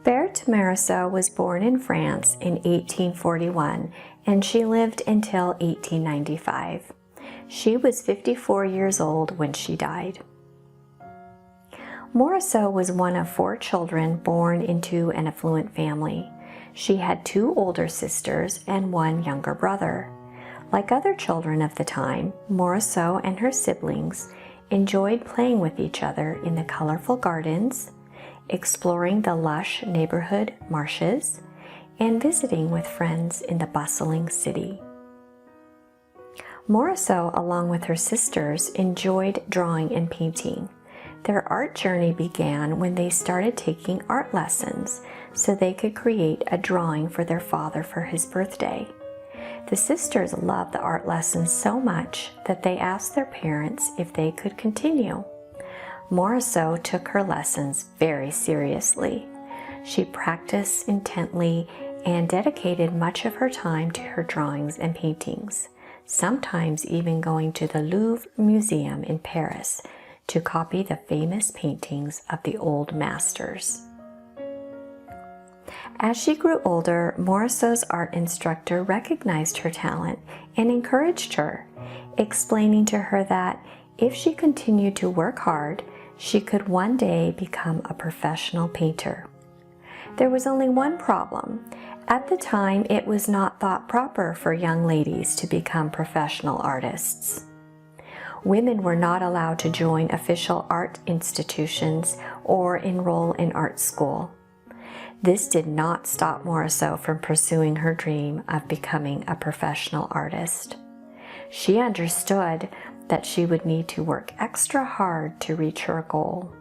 Berthe Morisot was born in France in 1841 and she lived until 1895. She was 54 years old when she died. Morisot was one of 4 children born into an affluent family. She had 2 older sisters and 1 younger brother. Like other children of the time, Morisot and her siblings enjoyed playing with each other in the colorful gardens, exploring the lush neighborhood marshes, and visiting with friends in the bustling city. Morisot, along with her sisters, enjoyed drawing and painting. Their art journey began when they started taking art lessons so they could create a drawing for their father for his birthday. The sisters loved the art lessons so much that they asked their parents if they could continue. Morisot took her lessons very seriously. She practiced intently and dedicated much of her time to her drawings and paintings, sometimes even going to the Louvre Museum in Paris to copy the famous paintings of the old masters. As she grew older, Morisot's art instructor recognized her talent and encouraged her, explaining to her that if she continued to work hard, she could one day become a professional painter. There was only one problem. At the time, it was not thought proper for young ladies to become professional artists. Women were not allowed to join official art institutions or enroll in art school. This did not stop Morisot from pursuing her dream of becoming a professional artist. She understood that she would need to work extra hard to reach her goal,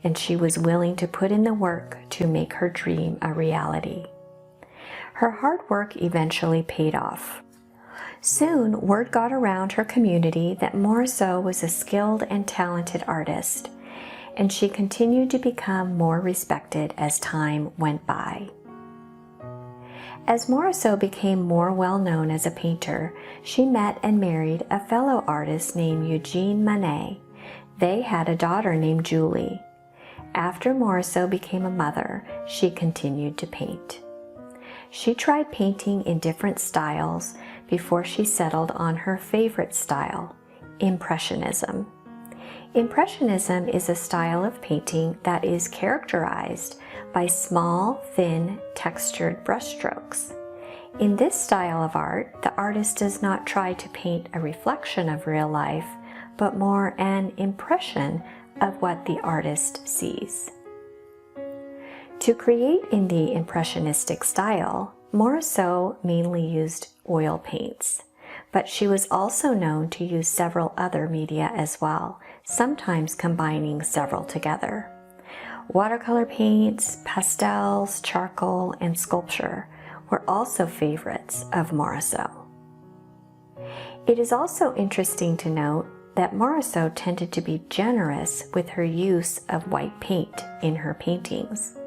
and she was willing to put in the work to make her dream a reality. Her hard work eventually paid off. Soon, word got around her community that Morisot was a skilled and talented artist, and she continued to become more respected as time went by. As Morisot became more well-known as a painter, she met and married a fellow artist named Eugene Manet. They had a daughter named Julie. After Morisot became a mother, she continued to paint. She tried painting in different styles before she settled on her favorite style, Impressionism. Impressionism is a style of painting that is characterized by small, thin, textured brushstrokes. In this style of art, the artist does not try to paint a reflection of real life, but more an impression of what the artist sees. To create in the Impressionistic style, Morisot mainly used oil paints, but she was also known to use several other media as well, sometimes combining several together. Watercolor paints, pastels, charcoal, and sculpture were also favorites of Morisot. It is also interesting to note that Morisot tended to be generous with her use of white paint in her paintings.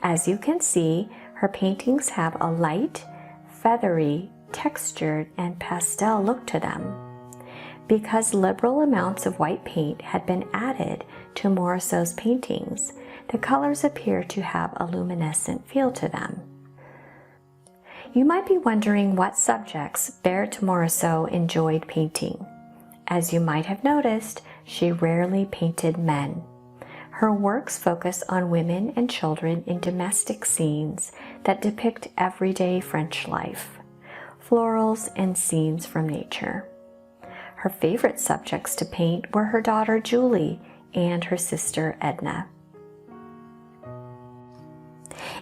As you can see, her paintings have a light, feathery, textured, and pastel look to them. Because liberal amounts of white paint had been added to Morisot's paintings, the colors appear to have a luminescent feel to them. You might be wondering what subjects Berthe Morisot enjoyed painting. As you might have noticed, she rarely painted men. Her works focus on women and children in domestic scenes that depict everyday French life, florals, and scenes from nature. Her favorite subjects to paint were her daughter Julie and her sister Edna.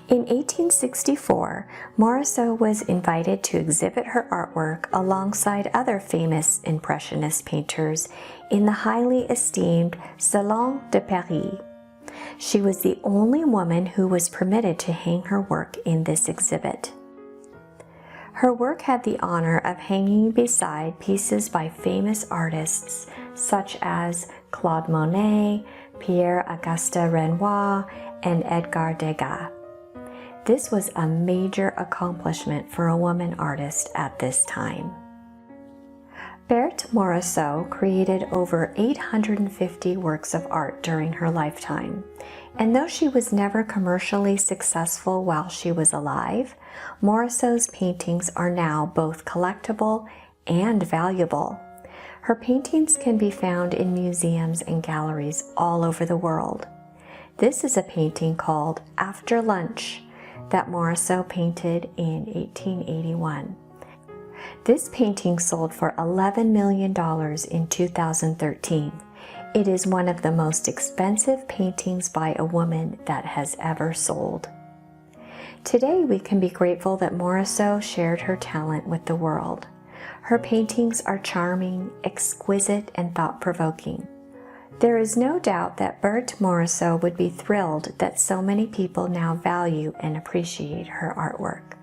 In 1864, Morisot was invited to exhibit her artwork alongside other famous Impressionist painters in the highly esteemed Salon de Paris. She was the only woman who was permitted to hang her work in this exhibit. Her work had the honor of hanging beside pieces by famous artists such as Claude Monet, Pierre-Auguste Renoir, and Edgar Degas. This was a major accomplishment for a woman artist at this time. Berthe Morisot created over 850 works of art during her lifetime, and though she was never commercially successful while she was alive, Morisot's paintings are now both collectible and valuable. Her paintings can be found in museums and galleries all over the world. This is a painting called After Lunch that Morisot painted in 1881. This painting sold for $11 million in 2013. It is one of the most expensive paintings by a woman that has ever sold. Today we can be grateful that Morisot shared her talent with the world. Her paintings are charming, exquisite, and thought-provoking. There is no doubt that Berthe Morisot would be thrilled that so many people now value and appreciate her artwork.